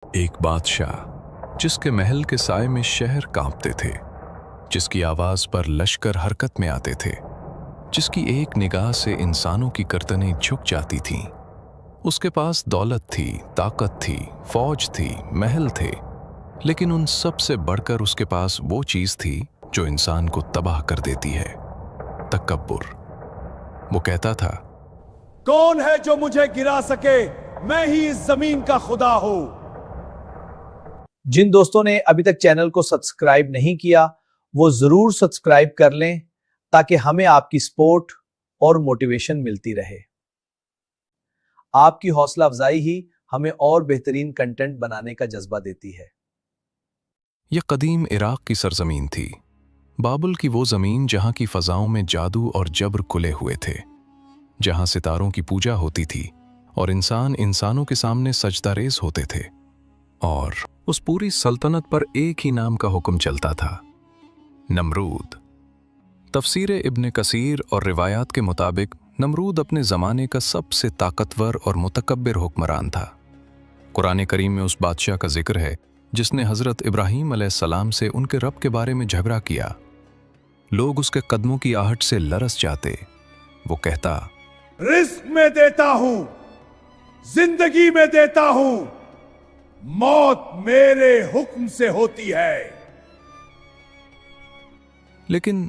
ایک بادشاہ جس کے محل کے سائے میں شہر کانپتے تھے، جس کی آواز پر لشکر حرکت میں آتے تھے، جس کی ایک نگاہ سے انسانوں کی گردنیں جھک جاتی تھیں۔ اس کے پاس دولت تھی، طاقت تھی، فوج تھی، محل تھے، لیکن ان سب سے بڑھ کر اس کے پاس وہ چیز تھی جو انسان کو تباہ کر دیتی ہے: تکبر۔ وہ کہتا تھا، کون ہے جو مجھے گرا سکے؟ میں ہی اس زمین کا خدا ہوں۔ جن دوستوں نے ابھی تک چینل کو سبسکرائب نہیں کیا وہ ضرور سبسکرائب کر لیں تاکہ ہمیں آپ کی سپورٹ اور موٹیویشن ملتی رہے۔ آپ کی حوصلہ افزائی ہی ہمیں اور بہترین کنٹینٹ بنانے کا جذبہ دیتی ہے۔ یہ قدیم عراق کی سرزمین تھی، بابل کی وہ زمین جہاں کی فضاؤں میں جادو اور جبر کھلے ہوئے تھے، جہاں ستاروں کی پوجا ہوتی تھی اور انسانوں کے سامنے سجدہ ریز ہوتے تھے، اور اس پوری سلطنت پر ایک ہی نام کا حکم چلتا تھا: نمرود۔ تفسیر ابن کثیر اور روایات کے مطابق نمرود اپنے زمانے کا سب سے طاقتور اور متکبر حکمران تھا۔ قرآن کریم میں اس بادشاہ کا ذکر ہے جس نے حضرت ابراہیم علیہ السلام سے ان کے رب کے بارے میں جھگڑا کیا۔ لوگ اس کے قدموں کی آہٹ سے لرز جاتے۔ وہ کہتا، رزق میں دیتا ہوں، زندگی میں دیتا ہوں، موت میرے حکم سے ہوتی ہے۔ لیکن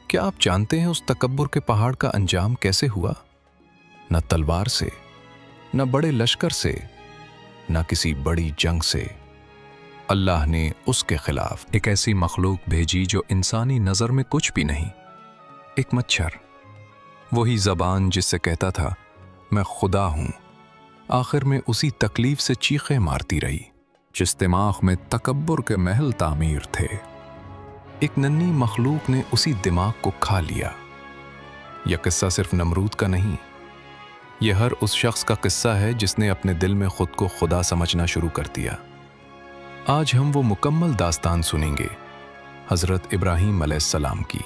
کیا آپ جانتے ہیں اس تکبر کے پہاڑ کا انجام کیسے ہوا؟ نہ تلوار سے، نہ بڑے لشکر سے، نہ کسی بڑی جنگ سے۔ اللہ نے اس کے خلاف ایک ایسی مخلوق بھیجی جو انسانی نظر میں کچھ بھی نہیں، ایک مچھر۔ وہی زبان جس سے کہتا تھا میں خدا ہوں، آخر میں اسی تکلیف سے چیخیں مارتی رہی جس دماغ میں تکبر کے محل تعمیر تھے۔ ایک ننھی مخلوق نے اسی دماغ کو کھا لیا۔ یہ قصہ صرف نمرود کا نہیں، یہ ہر اس شخص کا قصہ ہے جس نے اپنے دل میں خود کو خدا سمجھنا شروع کر دیا۔ آج ہم وہ مکمل داستان سنیں گے، حضرت ابراہیم علیہ السلام کی،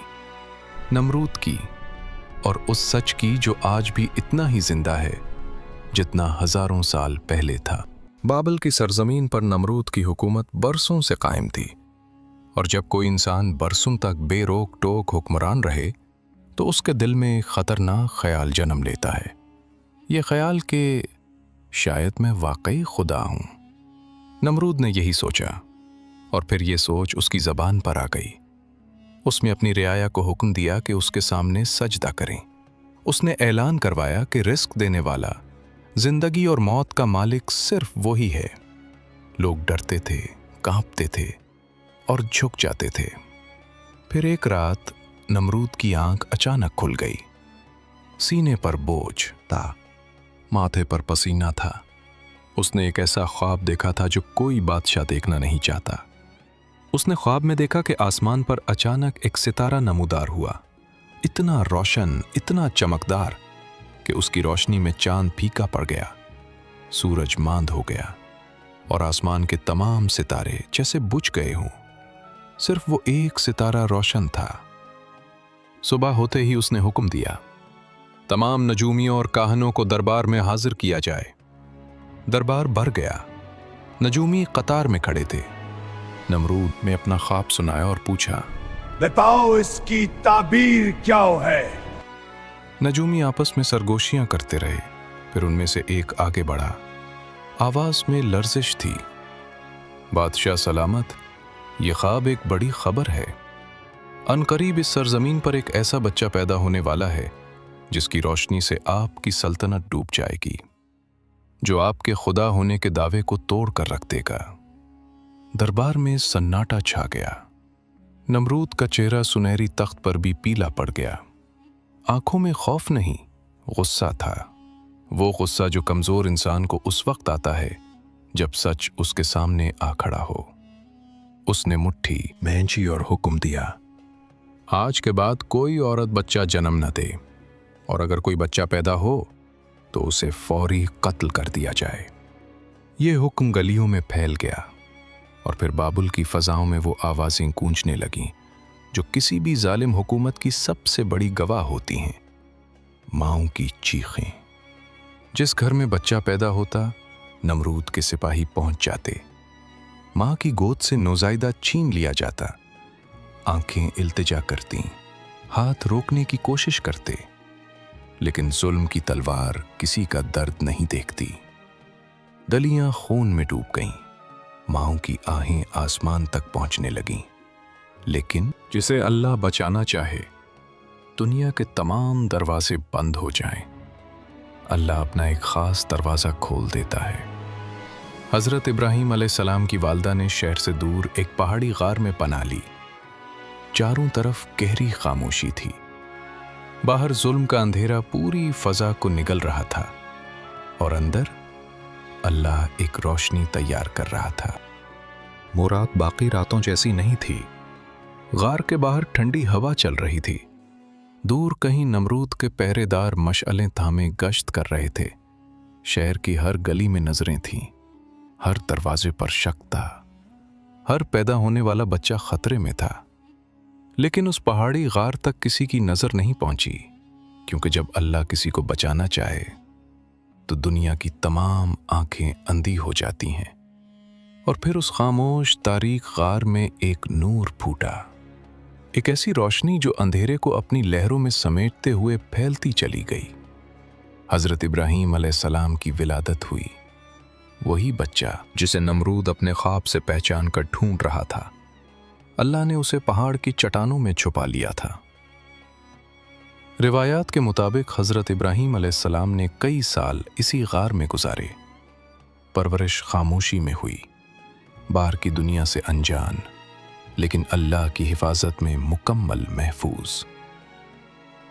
نمرود کی، اور اس سچ کی جو آج بھی اتنا ہی زندہ ہے جتنا ہزاروں سال پہلے تھا۔ بابل کی سرزمین پر نمرود کی حکومت برسوں سے قائم تھی، اور جب کوئی انسان برسوں تک بے روک ٹوک حکمران رہے تو اس کے دل میں خطرناک خیال جنم لیتا ہے۔ یہ خیال کہ شاید میں واقعی خدا ہوں۔ نمرود نے یہی سوچا، اور پھر یہ سوچ اس کی زبان پر آ گئی۔ اس نے اپنی رعایا کو حکم دیا کہ اس کے سامنے سجدہ کریں۔ اس نے اعلان کروایا کہ رزق دینے والا، زندگی اور موت کا مالک صرف وہی ہے۔ لوگ ڈرتے تھے، کانپتے تھے اور جھک جاتے تھے۔ پھر ایک رات نمرود کی آنکھ اچانک کھل گئی۔ سینے پر بوجھ تھا، ماتھے پر پسینہ تھا۔ اس نے ایک ایسا خواب دیکھا تھا جو کوئی بادشاہ دیکھنا نہیں چاہتا۔ اس نے خواب میں دیکھا کہ آسمان پر اچانک ایک ستارہ نمودار ہوا، اتنا روشن، اتنا چمکدار کہ اس کی روشنی میں چاند پھیکا پڑ گیا، سورج ماند ہو گیا، اور آسمان کے تمام ستارے جیسے بجھ گئے ہوں۔ صرف وہ ایک ستارہ روشن تھا۔ صبح ہوتے ہی اس نے حکم دیا، تمام نجومیوں اور کاہنوں کو دربار میں حاضر کیا جائے۔ دربار بھر گیا، نجومی قطار میں کھڑے تھے۔ نمرود نے اپنا خواب سنایا اور پوچھا، بتاؤ اس کی تعبیر کیا ہے؟ نجومی آپس میں سرگوشیاں کرتے رہے۔ پھر ان میں سے ایک آگے بڑھا، آواز میں لرزش تھی، بادشاہ سلامت، یہ خواب ایک بڑی خبر ہے۔ عنقریب اس سرزمین پر ایک ایسا بچہ پیدا ہونے والا ہے جس کی روشنی سے آپ کی سلطنت ڈوب جائے گی، جو آپ کے خدا ہونے کے دعوے کو توڑ کر رکھ دے گا۔ دربار میں سناٹا چھا گیا۔ نمرود کا چہرہ سنہری تخت پر بھی پیلا پڑ گیا۔ آنکھوں میں خوف نہیں، غصہ تھا، وہ غصہ جو کمزور انسان کو اس وقت آتا ہے جب سچ اس کے سامنے آ کھڑا ہو۔ اس نے مٹھی بھینچی اور حکم دیا، آج کے بعد کوئی عورت بچہ جنم نہ دے، اور اگر کوئی بچہ پیدا ہو تو اسے فوری قتل کر دیا جائے۔ یہ حکم گلیوں میں پھیل گیا، اور پھر بابل کی فضاؤں میں وہ آوازیں گونجنے لگیں جو کسی بھی ظالم حکومت کی سب سے بڑی گواہ ہوتی ہیں، ماؤں کی چیخیں۔ جس گھر میں بچہ پیدا ہوتا، نمرود کے سپاہی پہنچ جاتے، मां की गोद से नौजायदा छीन लिया जाता। आंखें इल्तिजा करती, हाथ रोकने की कोशिश करते, लेकिन जुल्म की तलवार किसी का दर्द नहीं देखती। गलियां खून में डूब गईं, माओं की आहें आसमान तक पहुंचने लगीं। लेकिन जिसे अल्लाह बचाना चाहे, दुनिया के तमाम दरवाजे बंद हो जाएं, अल्लाह अपना एक खास दरवाजा खोल देता है। हजरत इब्राहीम अलैहिस्सलाम की वालदा ने शहर से दूर एक पहाड़ी गार में पनाह ली। चारों तरफ गहरी खामोशी थी। बाहर जुल्म का अंधेरा पूरी फजा को निगल रहा था और अंदर अल्लाह एक रोशनी तैयार कर रहा था। वो रात बाकी रातों जैसी नहीं थी। गार के बाहर ठंडी हवा चल रही थी। दूर कहीं नमरूद के पहरेदार मशअलें थामे गश्त कर रहे थे। शहर की हर गली में नजरें थीं, हर दरवाजे पर शक था, हर पैदा होने वाला बच्चा खतरे में था। लेकिन उस पहाड़ी गार तक किसी की नजर नहीं पहुंची, क्योंकि जब अल्लाह किसी को बचाना चाहे तो दुनिया की तमाम आंखें अंधी हो जाती हैं। और फिर उस खामोश तारीक गार में एक नूर फूटा, एक ऐसी रोशनी जो अंधेरे को अपनी लहरों में समेटते हुए फैलती चली गई। हजरत इब्राहीम अलैहिस्सलाम की विलादत हुई। वही बच्चा जिसे नमरूद अपने ख्वाब से पहचान कर ढूंढ रहा था, अल्लाह ने उसे पहाड़ की चट्टानों में छुपा लिया था। रिवायात के मुताबिक हजरत इब्राहीम अलैहिस्सलाम ने कई साल इसी गार में गुजारे। परवरिश खामोशी में हुई, बाहर की दुनिया से अनजान, लेकिन अल्लाह की हिफाजत में मुकम्मल महफूज।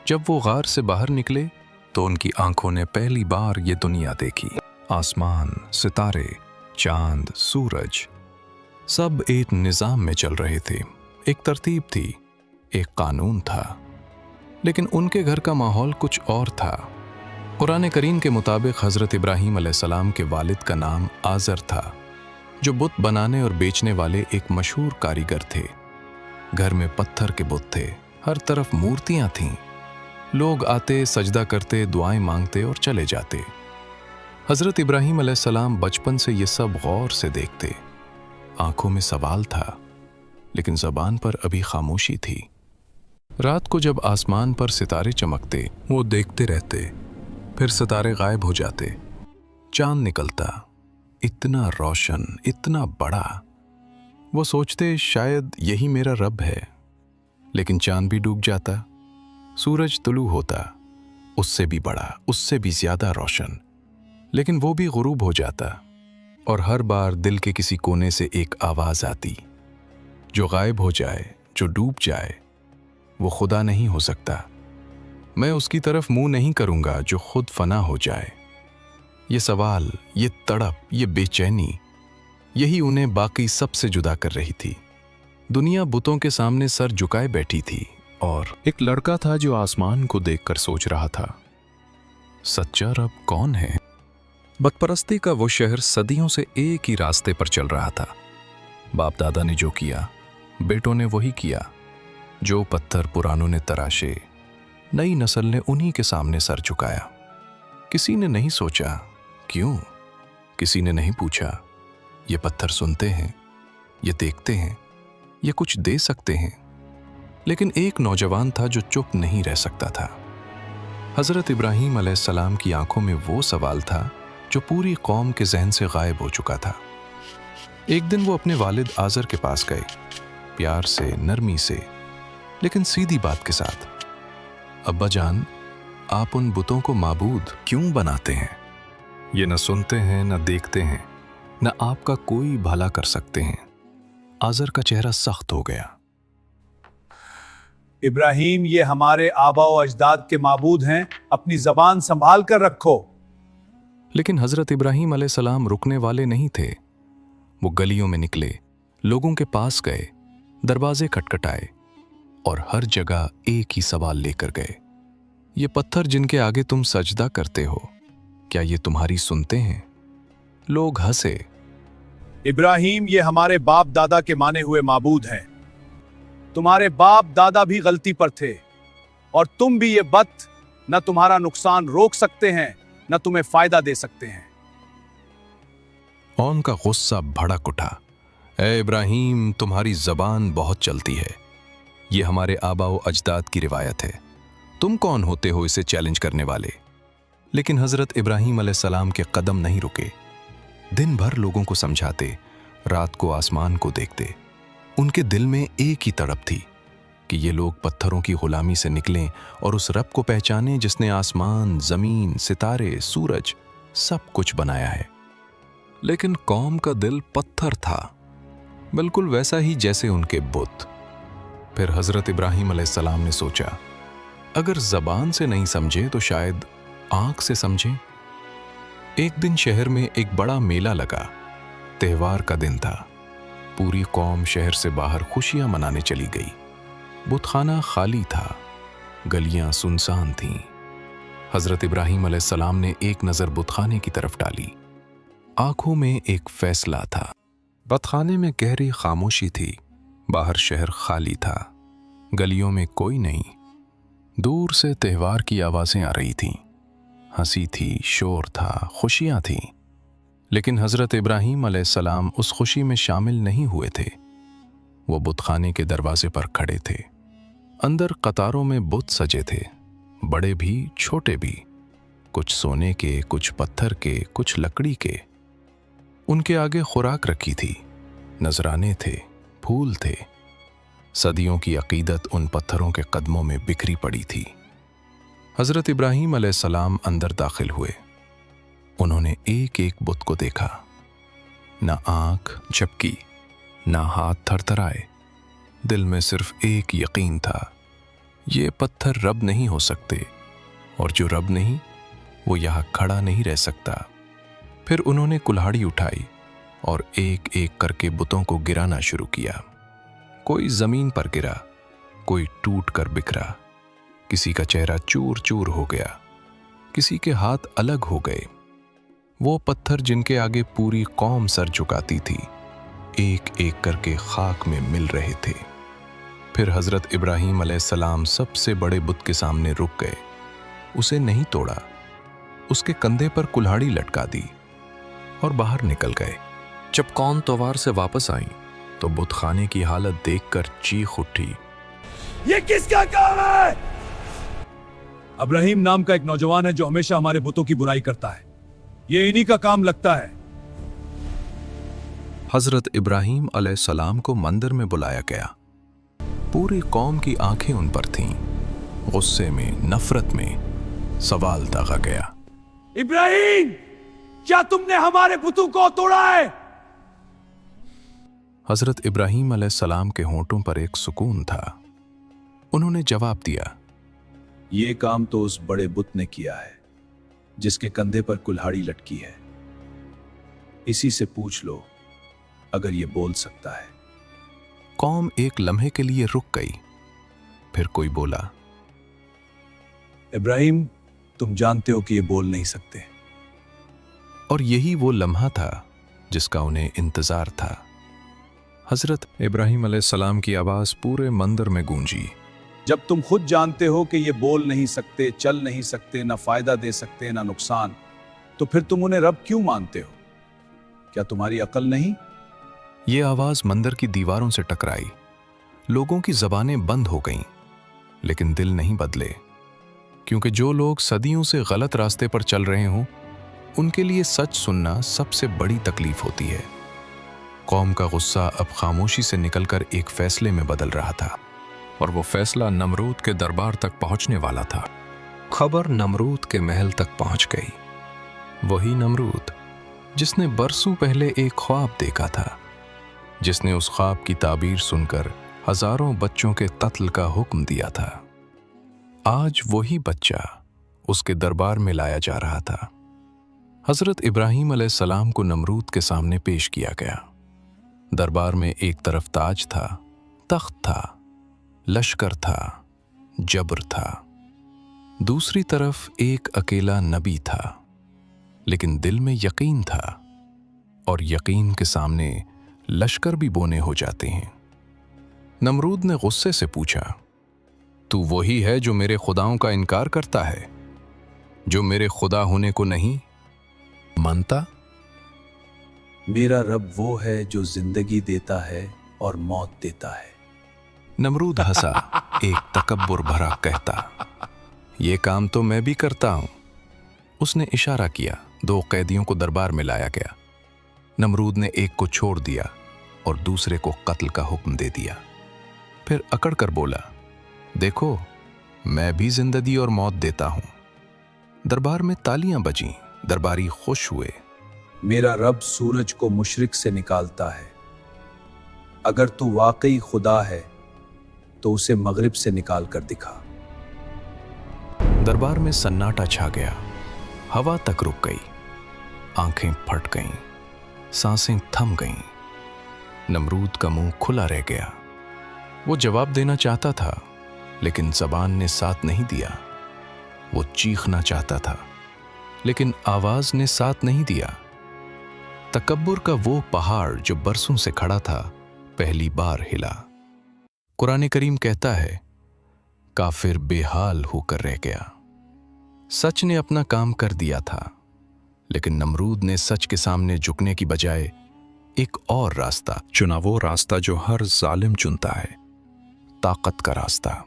जब वो गार से बाहर निकले तो उनकी आंखों ने पहली बार ये दुनिया देखी। आसमान, सितारे, चांद, सूरज सब एक निज़ाम में चल रहे थे। एक तरतीब थी, एक कानून था। लेकिन उनके घर का माहौल कुछ और था। कुरान करीम के मुताबिक हजरत इब्राहीम अलैहिस्सलाम के वालिद का नाम आज़र था, जो बुत बनाने और बेचने वाले एक मशहूर कारीगर थे। घर में पत्थर के बुत थे, हर तरफ मूर्तियां थीं। लोग आते, सजदा करते, दुआएं मांगते और चले जाते। हजरत इब्राहीम अलैहिस्सलाम बचपन से ये सब गौर से देखते। आंखों में सवाल था, लेकिन ज़बान पर अभी खामोशी थी। रात को जब आसमान पर सितारे चमकते, वो देखते रहते, फिर सितारे गायब हो जाते। चांद निकलता, इतना रोशन, इतना बड़ा। वो सोचते शायद यही मेरा रब है। लेकिन चांद भी डूब जाता, सूरज तुलू होता, उससे भी बड़ा, उससे भी ज्यादा रोशन। लेकिन वो भी गुरूब हो जाता। और हर बार दिल के किसी कोने से एक आवाज आती, जो गायब हो जाए, जो डूब जाए, वो खुदा नहीं हो सकता। मैं उसकी तरफ मुंह नहीं करूंगा जो खुद फना हो जाए। ये सवाल, ये तड़प, ये बेचैनी, यही उन्हें बाकी सबसे जुदा कर रही थी। दुनिया बुतों के सामने सर झुकाए बैठी थी और एक लड़का था जो आसमान को देखकर सोच रहा था, सच्चा रब कौन है? बदपरस्ती का वो शहर सदियों से एक ही रास्ते पर चल रहा था। बाप दादा ने जो किया, बेटों ने वही किया। जो पत्थर पुरानों ने तराशे, नई नस्ल ने उन्हीं के सामने सर झुकाया। किसी ने नहीं सोचा क्यों, किसी ने नहीं पूछा ये पत्थर सुनते हैं, ये देखते हैं, ये कुछ दे सकते हैं। लेकिन एक नौजवान था जो चुप नहीं रह सकता था। हजरत इब्राहीम अलैहिस्सलाम की आंखों में वो सवाल था जो पूरी कौम के जहन से गायब हो चुका था। एक दिन वो अपने वालिद आज़र के पास गए, प्यार से, नरमी से, लेकिन सीधी बात के साथ। अब्बा जान, आप उन बुतों को माबूद क्यों बनाते हैं? ये न सुनते हैं, न देखते हैं, न आपका कोई भला कर सकते हैं। आज़र का चेहरा सख्त हो गया। इब्राहीम, ये हमारे आबा व अजदाद के माबूद हैं, अपनी जबान संभाल कर रखो। लेकिन हजरत इब्राहीम अलैहिस्सलाम रुकने वाले नहीं थे। वो गलियों में निकले, लोगों के पास गए, दरवाजे खटखटाए और हर जगह एक ही सवाल लेकर गए, ये पत्थर जिनके आगे तुम सजदा करते हो, क्या ये तुम्हारी सुनते हैं? लोग हंसे। इब्राहीम, ये हमारे बाप दादा के माने हुए माबूद हैं। तुम्हारे बाप दादा भी गलती पर थे और तुम भी। ये बत न तुम्हारा नुकसान रोक सकते हैं, न तुम्हें फायदा दे सकते हैं। उनका गुस्सा भड़क उठा। اے ابراہیم، تمہاری زبان بہت چلتی ہے، یہ ہمارے آبا و اجداد کی روایت ہے، تم کون ہوتے ہو اسے چیلنج کرنے والے؟ لیکن حضرت ابراہیم علیہ السلام کے قدم نہیں رکے۔ دن بھر لوگوں کو سمجھاتے، رات کو آسمان کو دیکھتے۔ ان کے دل میں ایک ہی تڑپ تھی کہ یہ لوگ پتھروں کی غلامی سے نکلیں اور اس رب کو پہچانیں جس نے آسمان، زمین، ستارے، سورج سب کچھ بنایا ہے۔ لیکن قوم کا دل پتھر تھا، بالکل ویسا ہی جیسے ان کے بت۔ پھر حضرت ابراہیم علیہ السلام نے سوچا، اگر زبان سے نہیں سمجھے تو شاید آنکھ سے سمجھیں۔ ایک دن شہر میں ایک بڑا میلہ لگا، تہوار کا دن تھا۔ پوری قوم شہر سے باہر خوشیاں منانے چلی گئی۔ بت خانہ خالی تھا، گلیاں سنسان تھیں۔ حضرت ابراہیم علیہ السلام نے ایک نظر بت خانے کی طرف ڈالی۔ آنکھوں میں ایک فیصلہ تھا۔ بت خانے میں گہری خاموشی تھی، باہر شہر خالی تھا، گلیوں میں کوئی نہیں۔ دور سے تہوار کی آوازیں آ رہی تھیں، ہنسی تھی، شور تھا، خوشیاں تھیں۔ لیکن حضرت ابراہیم علیہ السلام اس خوشی میں شامل نہیں ہوئے تھے۔ وہ بت خانے کے دروازے پر کھڑے تھے۔ اندر قطاروں میں بت سجے تھے، بڑے بھی چھوٹے بھی، کچھ سونے کے، کچھ پتھر کے، کچھ لکڑی کے۔ ان کے آگے خوراک رکھی تھی، نذرانے تھے، پھول تھے۔ صدیوں کی عقیدت ان پتھروں کے قدموں میں بکھری پڑی تھی۔ حضرت ابراہیم علیہ السلام اندر داخل ہوئے۔ انہوں نے ایک ایک بت کو دیکھا، نہ آنکھ جھپکی، نہ ہاتھ تھر تھرائے۔ دل میں صرف ایک یقین تھا، یہ پتھر رب نہیں ہو سکتے، اور جو رب نہیں وہ یہاں کھڑا نہیں رہ سکتا۔ پھر انہوں نے کلہاڑی اٹھائی اور ایک ایک کر کے بتوں کو گرانا شروع کیا۔ کوئی زمین پر گرا، کوئی ٹوٹ کر بکھرا، کسی کا چہرہ چور چور ہو گیا، کسی کے ہاتھ الگ ہو گئے۔ وہ پتھر جن کے آگے پوری قوم سر جھکاتی تھی، ایک ایک کر کے خاک میں مل رہے تھے۔ پھر حضرت ابراہیم علیہ السلام سب سے بڑے بت کے سامنے رک گئے۔ اسے نہیں توڑا، اس کے کندھے پر کلہاڑی لٹکا دی اور باہر نکل گئے۔ جب قوم تہوار سے واپس آئی تو بت خانے کی حالت دیکھ کر چیخ اٹھی، یہ کس کا کام ہے؟ ابراہیم نام کا ایک نوجوان ہے جو ہمیشہ ہمارے بتوں کی برائی کرتا ہے، یہ انہی کا کام لگتا ہے۔ حضرت ابراہیم علیہ السلام کو مندر میں بلایا گیا۔ پوری قوم کی آنکھیں ان پر تھیں، غصے میں، نفرت میں۔ سوال داغا گیا، ابراہیم، کیا تم نے ہمارے بتوں کو توڑا ہے؟ حضرت ابراہیم علیہ السلام کے ہونٹوں پر ایک سکون تھا۔ انہوں نے جواب دیا، یہ کام تو اس بڑے بت نے کیا ہے جس کے کندھے پر کلہاڑی لٹکی ہے، اسی سے پوچھ لو اگر یہ بول سکتا ہے۔ قوم ایک لمحے کے لیے رک گئی، پھر کوئی بولا، ابراہیم، تم جانتے ہو کہ یہ بول نہیں سکتے۔ اور یہی وہ لمحہ تھا جس کا انہیں انتظار تھا۔ حضرت ابراہیم علیہ السلام کی آواز پورے مندر میں گونجی، جب تم خود جانتے ہو کہ یہ بول نہیں سکتے، چل نہیں سکتے، نہ فائدہ دے سکتے نہ نقصان، تو پھر تم انہیں رب کیوں مانتے ہو؟ کیا تمہاری عقل نہیں؟ یہ آواز مندر کی دیواروں سے ٹکرائی۔ لوگوں کی زبانیں بند ہو گئیں، لیکن دل نہیں بدلے، کیونکہ جو لوگ صدیوں سے غلط راستے پر چل رہے ہوں، ان کے لیے سچ سننا سب سے بڑی تکلیف ہوتی ہے۔ قوم کا غصہ اب خاموشی سے نکل کر ایک فیصلے میں بدل رہا تھا، اور وہ فیصلہ نمرود کے دربار تک پہنچنے والا تھا۔ خبر نمرود کے محل تک پہنچ گئی۔ وہی نمرود جس نے برسوں پہلے ایک خواب دیکھا تھا، جس نے اس خواب کی تعبیر سن کر ہزاروں بچوں کے قتل کا حکم دیا تھا، آج وہی بچہ اس کے دربار میں لایا جا رہا تھا۔ حضرت ابراہیم علیہ السلام کو نمرود کے سامنے پیش کیا گیا۔ دربار میں ایک طرف تاج تھا، تخت تھا، لشکر تھا، جبر تھا۔ دوسری طرف ایک اکیلا نبی تھا، لیکن دل میں یقین تھا، اور یقین کے سامنے لشکر بھی بونے ہو جاتے ہیں۔ نمرود نے غصے سے پوچھا، تو وہی ہے جو میرے خداؤں کا انکار کرتا ہے، جو میرے خدا ہونے کو نہیں مانتا؟ मेरा रब वो है जो जिंदगी देता है और मौत देता है। नमरूद हंसा, एक तकब्बुर भरा कहता, ये काम तो मैं भी करता हूं। उसने इशारा किया, 2 कैदियों को दरबार में लाया गया। नमरूद ने एक को छोड़ दिया और दूसरे को कत्ल का हुक्म दे दिया। फिर अकड़ कर बोला, देखो मैं भी जिंदगी और मौत देता हूं। दरबार में तालियां बजीं, दरबारी खुश हुए। मेरा रब सूरज को मुशरिक से निकालता है। अगर तू वाकई खुदा है तो उसे मगरिब से निकाल कर दिखा। दरबार में सन्नाटा छा गया, हवा तक रुक गई, आंखें फट गईं, सांसें थम गईं। नमरूद का मुंह खुला रह गया। वो जवाब देना चाहता था, लेकिन जबान ने साथ नहीं दिया। वो चीखना चाहता था, लेकिन आवाज ने साथ नहीं दिया। तकब्बुर का वो पहाड़ जो बरसों से खड़ा था, पहली बार हिला। कुरान करीम कहता है, काफिर बेहाल होकर रह गया। सच ने अपना काम कर दिया था, लेकिन नमरूद ने सच के सामने झुकने की बजाय एक और रास्ता चुना, वो रास्ता जो हर जालिम चुनता है, ताकत का रास्ता।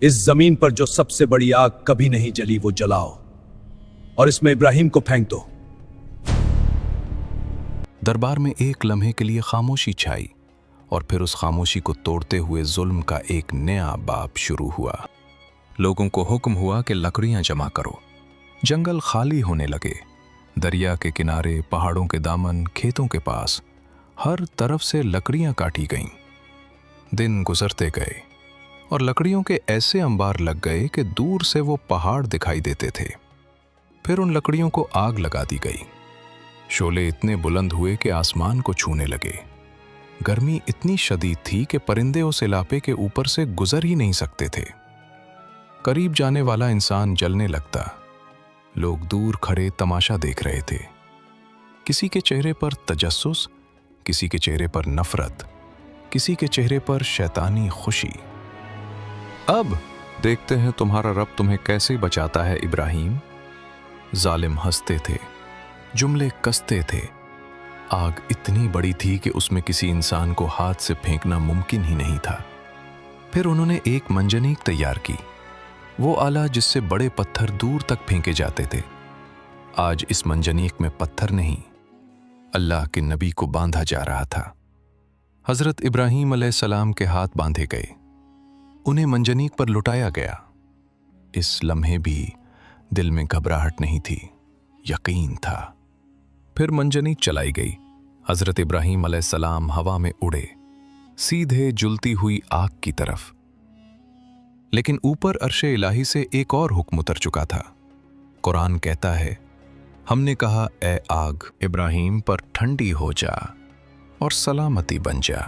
इस जमीन पर जो सबसे बड़ी आग कभी नहीं जली वो जलाओ और इसमें इब्राहिम को फेंक दो। दरबार में एक लम्हे के लिए खामोशी छाई और फिर उस खामोशी को तोड़ते हुए जुल्म का एक नया बाब शुरू हुआ। लोगों को हुक्म हुआ कि लकड़ियां जमा करो। जंगल खाली होने लगे। दरिया के किनारे, पहाड़ों के दामन, खेतों के पास हर तरफ से लकड़ियां काटी गईं। दिन गुजरते गए और लकड़ियों के ऐसे अंबार लग गए कि दूर से वो पहाड़ दिखाई देते थे। फिर उन लकड़ियों को आग लगा दी गई। शोले इतने बुलंद हुए कि आसमान को छूने लगे। गर्मी इतनी शदीद थी कि परिंदे उस इलाके के ऊपर से गुजर ही नहीं सकते थे। करीब जाने वाला इंसान जलने लगता। लोग दूर खड़े तमाशा देख रहे थे। किसी के चेहरे पर तजस्सुस, किसी के चेहरे पर नफरत, किसी के चेहरे पर शैतानी खुशी। अब देखते हैं तुम्हारा रब तुम्हें कैसे बचाता है इब्राहिम। जालिम हंसते थे, जुमले कसते थे। आग इतनी बड़ी थी कि उसमें किसी इंसान को हाथ से फेंकना मुमकिन ही नहीं था। फिर उन्होंने एक मंजनीक तैयार की, वो आला जिससे बड़े पत्थर दूर तक फेंके जाते थे। आज इस मंजनीक में पत्थर नहीं, अल्लाह के नबी को बांधा जा रहा था। हजरत इब्राहीम अलैहिस्सलाम के हाथ बांधे गए, उन्हें मंजनीक पर लुटाया गया। इस लम्हे भी दिल में घबराहट नहीं थी, यकीन था। फिर मंजनीक चलाई गई। हजरत इब्राहीम अलैहिस्सलाम हवा में उड़े, सीधे जुलती हुई आग की तरफ। लेकिन ऊपर अर्शे इलाही से एक और हुक्म उतर चुका था। कुरान कहता है, हमने कहा, ए आग, इब्राहीम पर ठंडी हो जा और सलामती बन जा।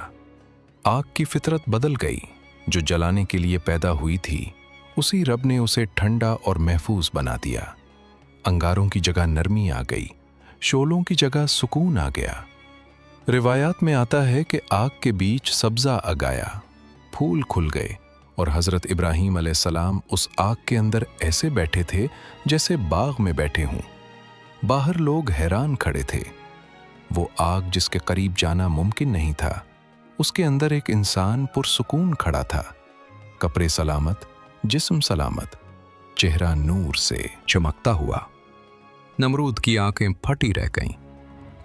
आग की फितरत बदल गई। जो जलाने के लिए पैदा हुई थी, उसी रब ने उसे ठंडा और महफूज बना दिया। अंगारों की जगह नरमी आ गई, शोलों की जगह सुकून आ गया। रिवायात में आता है कि आग के बीच सब्जा अगाया, फूल खुल गए और हजरत इब्राहीम अलैहिस्सलाम उस आग के अंदर ऐसे बैठे थे जैसे बाग में बैठे हों। बाहर लोग हैरान खड़े थे। वो आग जिसके करीब जाना मुमकिन नहीं था, उसके अंदर एक इंसान पुरसुकून खड़ा था। कपड़े सलामत, जिस्म सलामत, चेहरा नूर से चमकता हुआ। नमरूद की आंखें फटी रह गईं।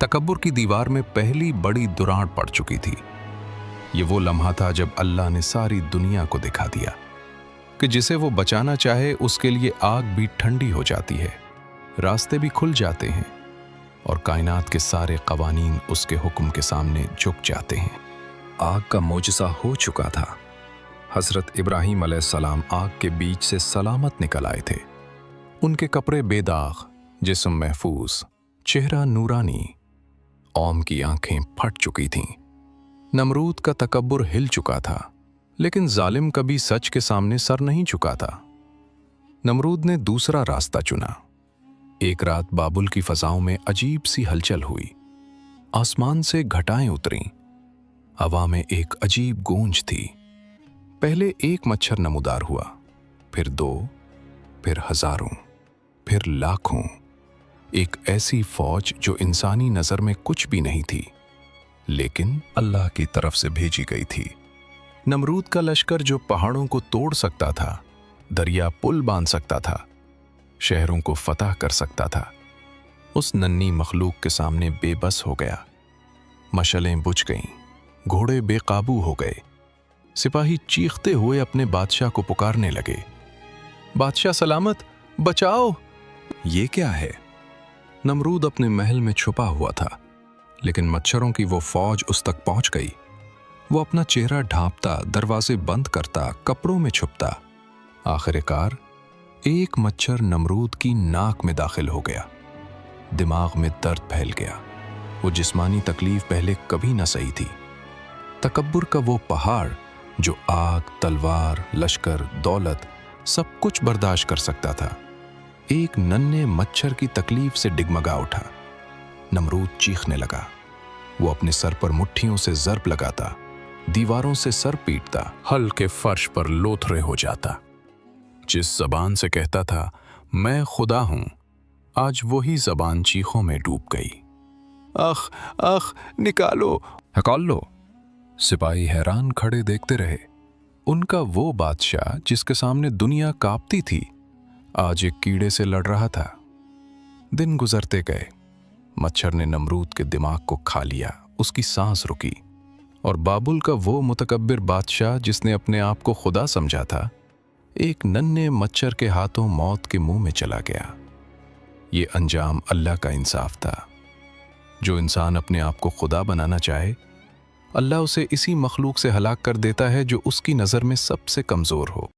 तकब्बुर की दीवार में पहली बड़ी दुराड़ पड़ चुकी थी। ये वो लम्हा था जब अल्लाह ने सारी दुनिया को दिखा दिया कि जिसे वो बचाना चाहे उसके लिए आग भी ठंडी हो जाती है, रास्ते भी खुल जाते हैं और कायनात के सारे कवानीन उसके हुक्म के सामने झुक जाते हैं। आग का मोजज़ा हो चुका था। हजरत इब्राहीम अलैहिस्सलाम आग के बीच से सलामत निकल आए थे। उनके कपड़े बेदाग, जिस्म महफूज, चेहरा नूरानी। कौम की आंखें फट चुकी थीं। नमरूद का तकब्बुर हिल चुका था, लेकिन जालिम कभी सच के सामने सर नहीं झुका था। नमरूद ने दूसरा रास्ता चुना। एक रात बाबुल की फजाओं में अजीब सी हलचल हुई। आसमान से घटाएं उतरीं। हवा में एक अजीब गूंज थी। पहले एक मच्छर नमूदार हुआ, फिर 2, फिर हजारों, फिर लाखों। एक ऐसी फौज जो इंसानी नजर में कुछ भी नहीं थी, लेकिन अल्लाह की तरफ से भेजी गई थी। नमरूद का लश्कर जो पहाड़ों को तोड़ सकता था, दरिया पुल बांध सकता था, शहरों को फतह कर सकता था, उस नन्ही मखलूक के सामने बेबस हो गया। मशलें बुझ गईं, घोड़े बेकाबू हो गए, सिपाही चीखते हुए अपने बादशाह को पुकारने लगे, बादशाह सलामत, बचाओ। ये क्या है? नमरूद अपने महल में छुपा हुआ था, लेकिन मच्छरों की वो फौज उस तक पहुंच गई। वो अपना चेहरा ढांपता, दरवाजे बंद करता, कपड़ों में छुपता। आखिरकार एक मच्छर नमरूद की नाक में दाखिल हो गया। दिमाग में दर्द फैल गया। वो जिस्मानी तकलीफ पहले कभी न सही थी। तकब्बुर का वो पहाड़ जो आग, तलवार, लश्कर, दौलत सब कुछ बर्दाश्त कर सकता था, एक नन्हे मच्छर की तकलीफ से डिगमगा उठा। नमरूद चीखने लगा। वो अपने सर पर मुट्ठियों से ज़र्ब लगाता, दीवारों से सर पीटता, हल्के फर्श पर लोथरे हो जाता। जिस जबान से कहता था मैं खुदा हूं, आज वही जबान चीखों में डूब गई। अख अख, निकालो, हकौल लो। सिपाही हैरान खड़े देखते रहे। उनका वो बादशाह जिसके सामने दुनिया कांपती थी, आज एक कीड़े से लड़ रहा था। दिन गुजरते गए। मच्छर ने नमरूद के दिमाग को खा लिया, उसकी सांस रुकी, और बाबुल का वो मुतकब्बिर बादशाह जिसने अपने आप को खुदा समझा था, एक नन्हे मच्छर के हाथों मौत के मुंह में चला गया। ये अंजाम अल्लाह का इंसाफ था। जो इंसान अपने आप को खुदा बनाना चाहे, अल्लाह उसे इसी मखलूक से हलाक कर देता है जो उसकी नज़र में सबसे कमज़ोर हो।